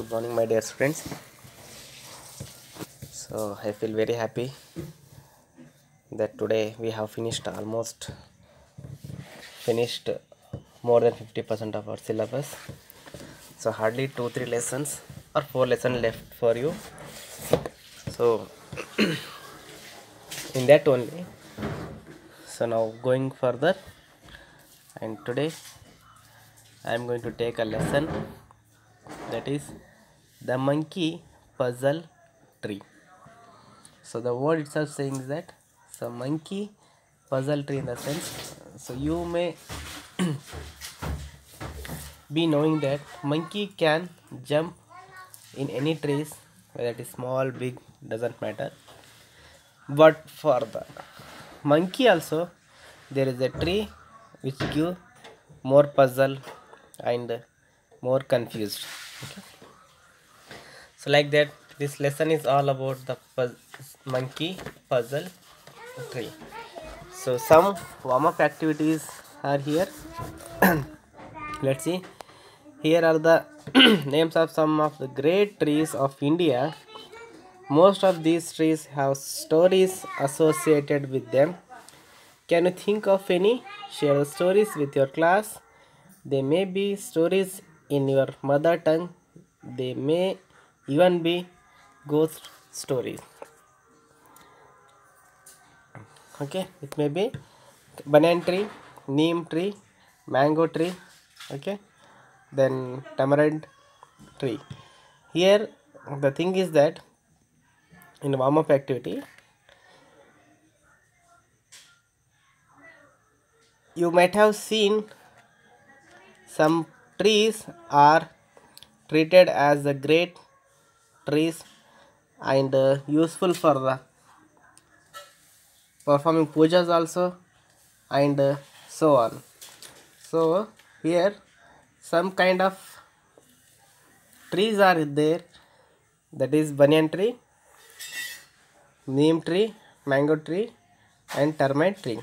Good morning, my dear friends. So I feel very happy that today we have finished more than 50% of our syllabus. So hardly 2-3 lessons or 4 lessons left for you. So in that only. So now going further, and today I am going to take a lesson, that is the monkey puzzle tree. So the word itself saying that so monkey puzzle tree, in the sense, so you may be knowing that monkey can jump in any trees, whether it is small, big, doesn't matter. But for the monkey also, there is a tree which give more puzzle and more confused. Okay. So like that, this lesson is all about the monkey puzzle tree. So some warm-up activities are here. Let's see. Here are the names of some of the great trees of India. Most of these trees have stories associated with them. Can you think of any? Share the stories with your class. They may be stories in your mother tongue. They may even be ghost stories. Okay, it may be banyan tree, neem tree, mango tree. Okay, then tamarind tree. Here the thing is that in warm-up activity, you might have seen some trees are treated as the great trees and useful for the performing pujas also, and so on. So here some kind of trees are there, that is banyan tree, neem tree, mango tree and termite tree.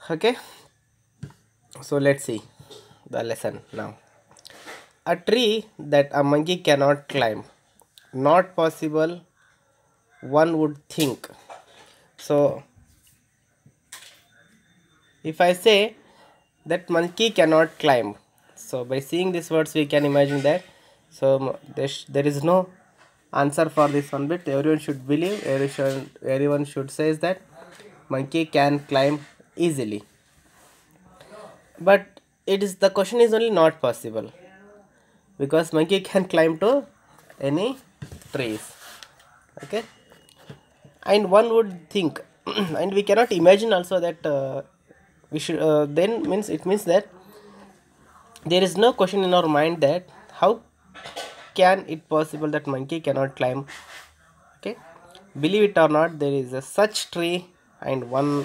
Okay, so let's see the lesson now. A tree that a monkey cannot climb. Not possible, one would think. So if I say that monkey cannot climb, so by seeing these words we can imagine that so there is no answer for this one bit. Everyone should believe, everyone should say that monkey can climb easily, but it is the question is only not possible, because monkey can climb to any trees. Okay, and one would think and we cannot imagine also that we should then means it means that there is no question in our mind that how can it possible that monkey cannot climb. Okay, believe it or not, there is a such tree, and one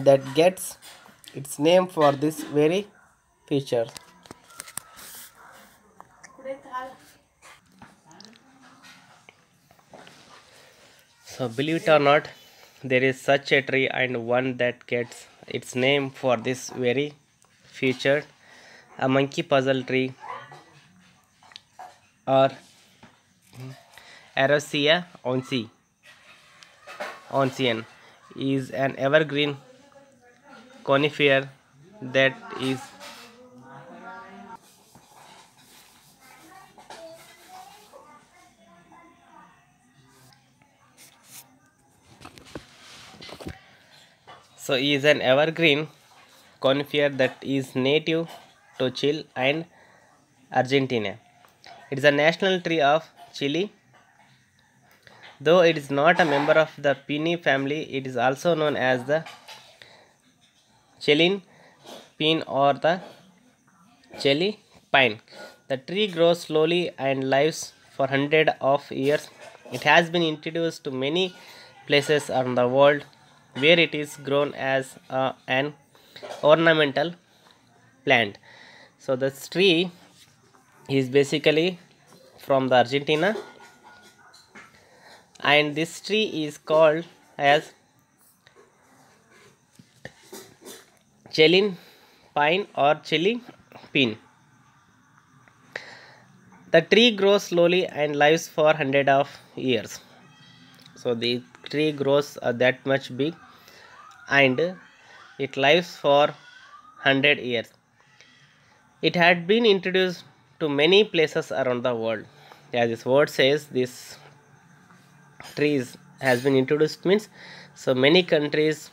that gets its name for this very feature. So believe it or not, there is such a tree and one that gets its name for this very feature. A monkey puzzle tree, or Araucaria oncian, is an evergreen conifer that is is an evergreen conifer that is native to Chile and Argentina. It is a national tree of Chile. Though it is not a member of the Pini family, it is also known as the Chilean pine or the Chile pine. The tree grows slowly and lives for hundreds of years. It has been introduced to many places around the world where it is grown as an ornamental plant. So this tree is basically from the Argentina, and this tree is called as Chilean pine or Chile pine. The tree grows slowly and lives for hundred of years. So the tree grows that much big and it lives for 100 years. It had been introduced to many places around the world. As this word says, this trees has been introduced means so many countries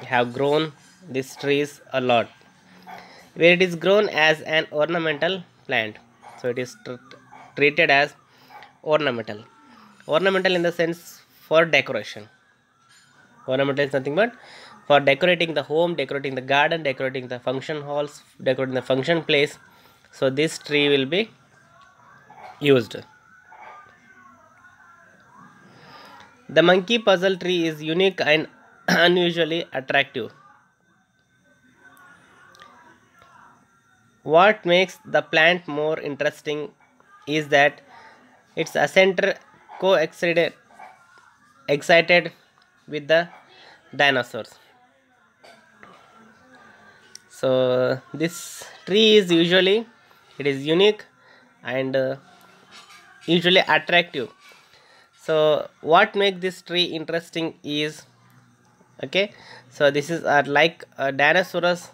have grown these trees a lot, where it is grown as an ornamental plant. So it is treated as ornamental. Ornamental in the sense for decoration. Ornamental is nothing but for decorating the home, decorating the garden, decorating the function halls, decorating the function place. So this tree will be used. The monkey puzzle tree is unique and unusually attractive. What makes the plant more interesting is that its center coexisted excited with the dinosaurs. So this tree is usually it is unique and usually attractive. So what makes this tree interesting is okay. So this is like a dinosaurus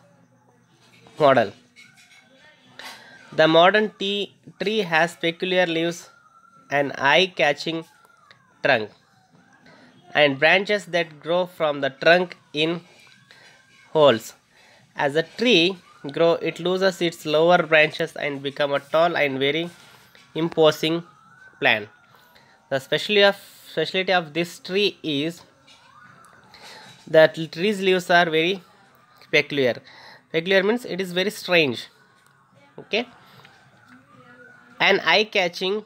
model. The modern tree has peculiar leaves, an eye-catching trunk, and branches that grow from the trunk in holes. As a tree grows, it loses its lower branches and become a tall and very imposing plant. The specialty of this tree is that tree's leaves are very peculiar. Peculiar means it is very strange. Okay, and eye-catching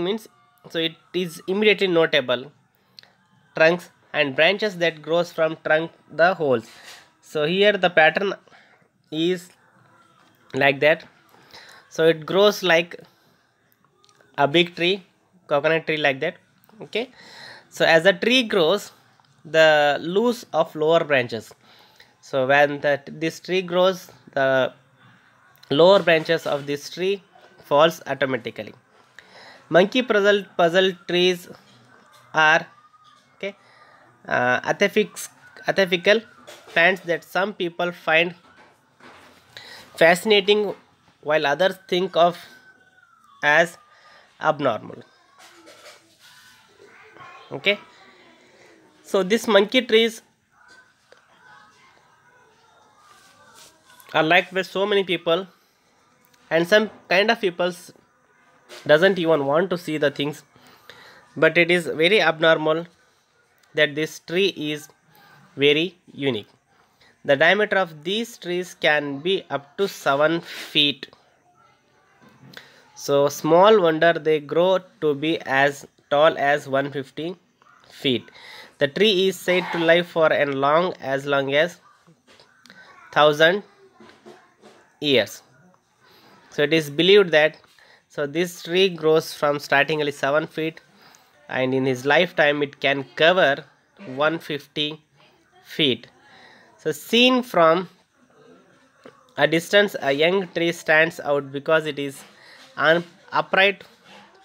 means so it is immediately notable. Trunks and branches that grows from trunk the holes. So here the pattern is like that. So it grows like a big tree, coconut tree like that. Okay, so as the tree grows, the loose of lower branches. So when this tree grows, the lower branches of this tree falls automatically. Monkey puzzle trees are okay atypical plants that some people find fascinating while others think of as abnormal. Okay, so these monkey trees are liked by so many people, and some kind of peoples doesn't even want to see the things, but it is very abnormal that this tree is very unique. The diameter of these trees can be up to 7 feet. So small wonder they grow to be as tall as 150 feet. The tree is said to live for as long as 1,000 years. So it is believed that so this tree grows from startingly 7 feet, and in his lifetime it can cover 150 feet. So seen from a distance, a young tree stands out because it is upright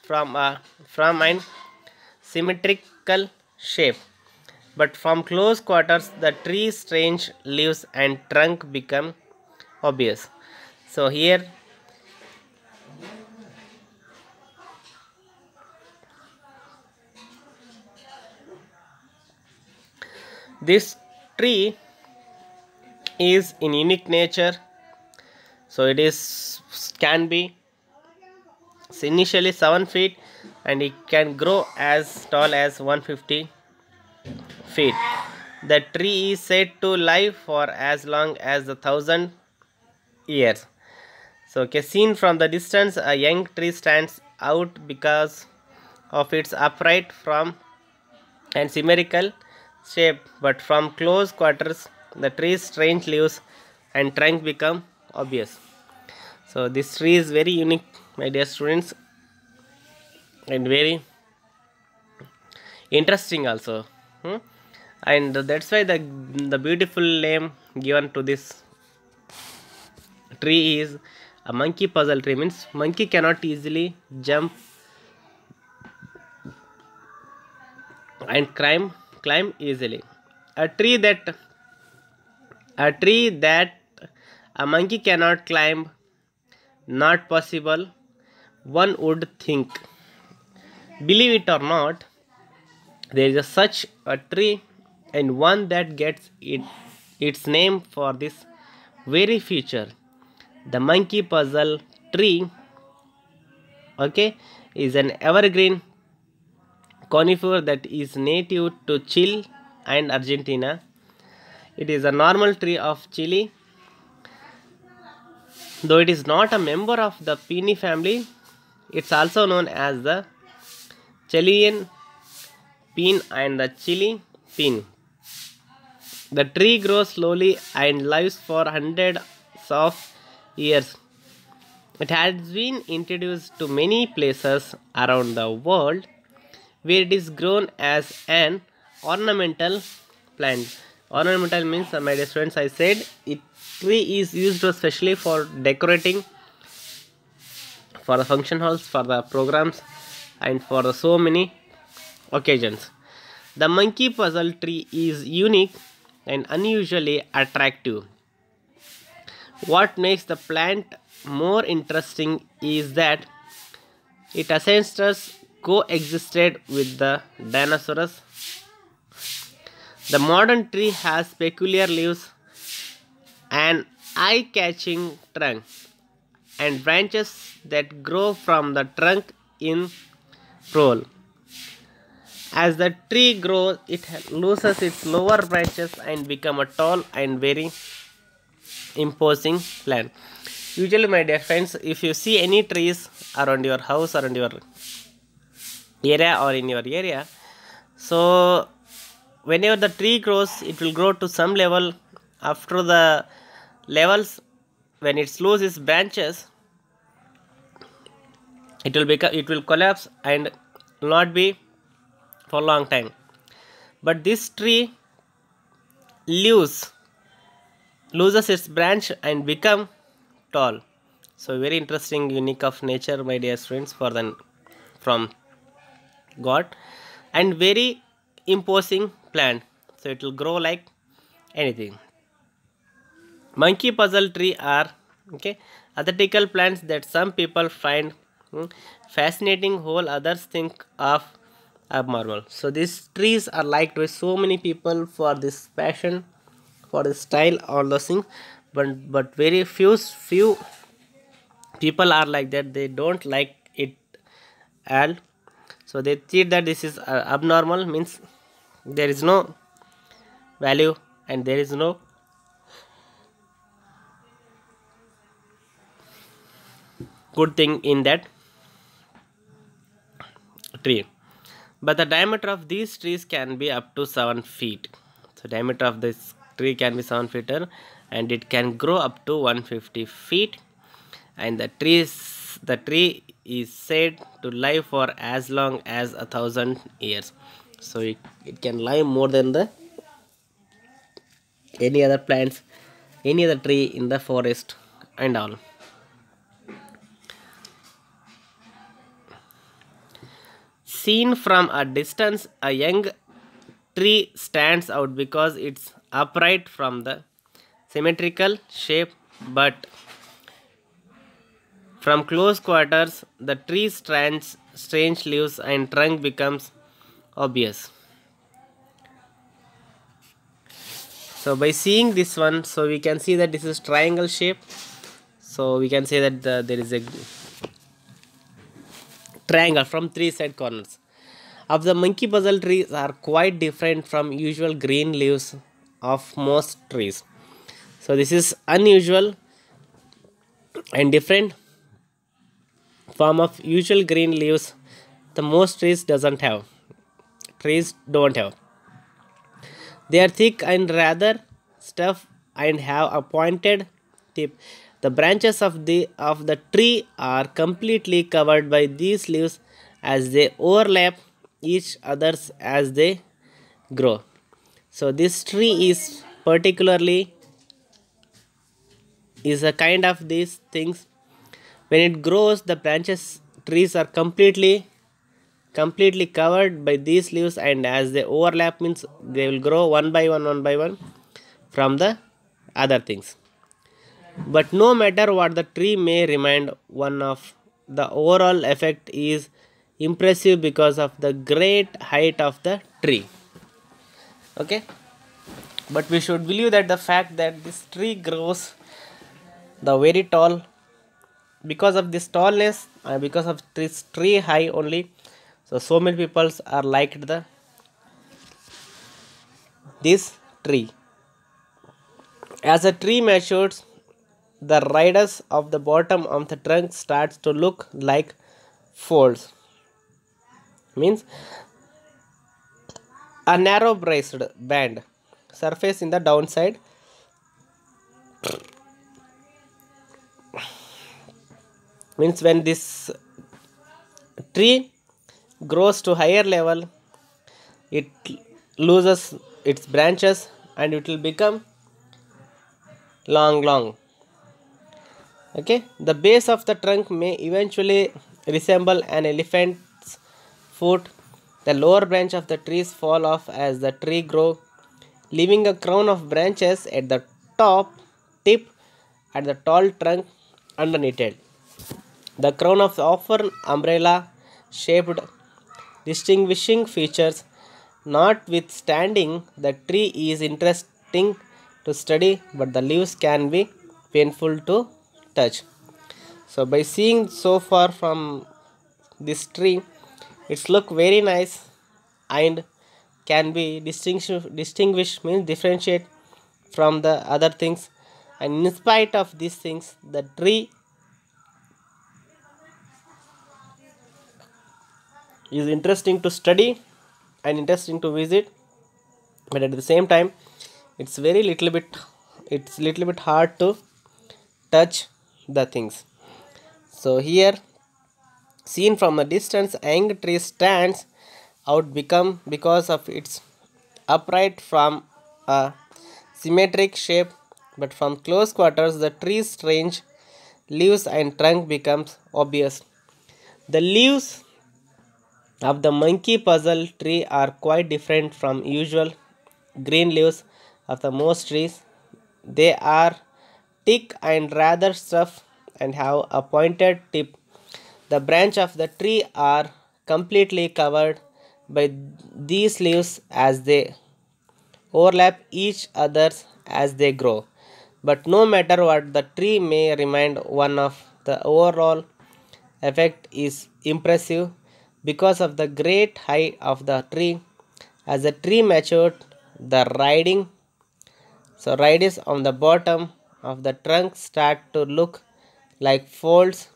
from an symmetrical shape. But from close quarters, the tree's strange leaves and trunk become obvious. So here this tree is in unique nature. So it is can be initially 7 feet, and it can grow as tall as 150 feet. The tree is said to live for as long as 1,000 years. So okay, seen from the distance, a young tree stands out because of its upright form and symmetrical shape, but from close quarters, the tree's strange leaves and trunk become obvious. So this tree is very unique, my dear students, and very interesting also. And that's why the beautiful name given to this tree is A monkey puzzle tree means monkey cannot easily jump and climb easily. A tree that a monkey cannot climb, not possible, one would think. Believe it or not, there is such a tree, and one that gets its name for this very feature. The monkey puzzle tree, okay, is an evergreen conifer that is native to Chile and Argentina. It is a normal tree of Chile. Though it is not a member of the Pini family, it's also known as the Chilean pine and the Chile pine. The tree grows slowly and lives for hundreds of years. It has been introduced to many places around the world where it is grown as an ornamental plant. Ornamental means, my dear friends, I said it tree is used especially for decorating, for the function halls, for the programs, and for the so many occasions. The monkey puzzle tree is unique and unusually attractive. What makes the plant more interesting is that its ancestors coexisted with the dinosaurs. The modern tree has peculiar leaves, an eye-catching trunk, and branches that grow from the trunk in roll. As the tree grows, it loses its lower branches and become a tall and very imposing plant. Usually, my dear friends, if you see any trees around your house, around your area or in your area, so whenever the tree grows, it will grow to some level. After the levels, when it loses its branches, it will collapse and not be for a long time. But this tree loses its branch and become tall. So very interesting, unique of nature, my dear friends, from God, and very imposing plant. So it will grow like anything. Monkey puzzle tree are aesthetical plants that some people find fascinating, while others think of abnormal. So these trees are liked by so many people for this passion, for the style, all those things. But very few people are like that. They don't like it all. So they think that this is abnormal, means there is no value and there is no good thing in that tree. But the diameter of these trees can be up to 7 feet. So diameter of this tree can be 7 feet, and it can grow up to 150 feet. And the tree is said to live for as long as 1,000 years. So it can live more than the any other plants, any other tree in the forest and all. Seen from a distance, a young tree stands out because it's upright from the symmetrical shape, but from close quarters, the tree's strange leaves and trunk becomes obvious. So by seeing this one, so we can see that this is triangle shape. So we can say that there is a triangle from 3 side corners. Of the monkey puzzle trees are quite different from usual green leaves of most trees. So this is unusual and different form of usual green leaves the most trees don't have. They are thick and rather stiff and have a pointed tip. The branches of the tree are completely covered by these leaves as they overlap each others as they grow. So this tree is particularly is a kind of these things When it grows, the branches trees are completely covered by these leaves, and as they overlap means they will grow one by one from the other things. But no matter what the tree may remind one of, the overall effect is impressive because of the great height of the tree. Okay, but we should believe that the fact that this tree grows the very tall, because of this tallness and because of this tree high only, so many people are liked the this tree. As a tree matures, the ridges of the bottom of the trunk starts to look like folds, means a narrow braced band surface in the downside. Means when this tree grows to higher level, it loses its branches and it will become long. Okay, the base of the trunk may eventually resemble an elephant's foot. The lower branch of the trees fall off as the tree grows, leaving a crown of branches at the top tip at the tall trunk underneath it. The crown of often umbrella shaped, distinguishing features. Notwithstanding, the tree is interesting to study, but the leaves can be painful to touch. So, by seeing so far from this tree, it's look very nice and can be distinguished means differentiate from the other things. And in spite of these things, the tree is interesting to study and interesting to visit, but at the same time it's little bit hard to touch the things. So here, seen from a distance, young tree stands out become because of its upright from a symmetric shape, but from close quarters the tree's strange leaves and trunk becomes obvious. The leaves of the monkey puzzle tree are quite different from usual green leaves of the most trees. They are thick and rather tough and have a pointed tip. The branch of the tree are completely covered by these leaves as they overlap each other as they grow. But no matter what, the tree may remind one of, the overall effect is impressive because of the great height of the tree. As the tree matured, the ridges on the bottom of the trunk start to look like folds.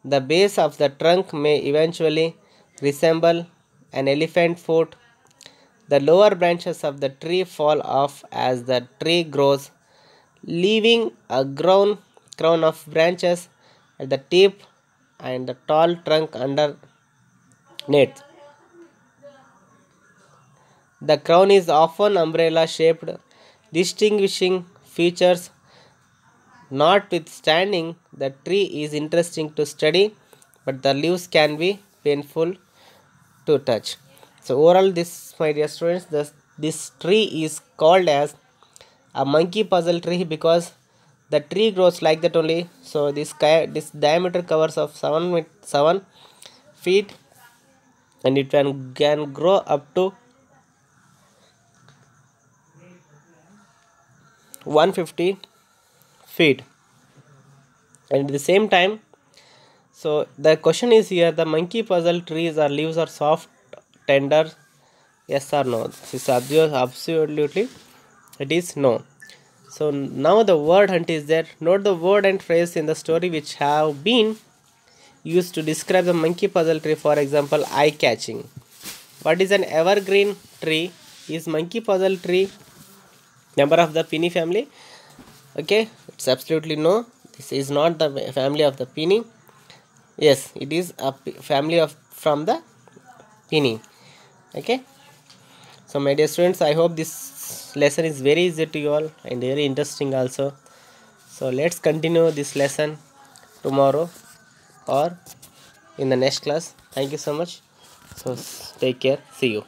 The base of the trunk may eventually resemble an elephant foot. The lower branches of the tree fall off as the tree grows, leaving a crown of branches at the tip and the tall trunk underneath. The crown is often umbrella shaped, distinguishing features. Notwithstanding, the tree is interesting to study, but the leaves can be painful to touch. So overall, this, my dear students, this tree is called as a monkey puzzle tree because the tree grows like that only. So this diameter covers of 7 feet, and it can grow up to 150 feet. And at the same time, so the question is here, the monkey puzzle trees or leaves are soft, tender, yes or no? This is absolutely, it is no. So now the word hunt is there. Note the word and phrase in the story which have been used to describe the monkey puzzle tree. For example, eye catching. What is an evergreen tree? Is monkey puzzle tree member of the pinny family? Okay, it's absolutely no. This is not the family of the pinny. Yes, it is a family of from the pinny. Okay, so my dear students, I hope this lesson is very easy to you all and very interesting also. So let's continue this lesson tomorrow. or in the next class. Thank you so much. So take care. See you.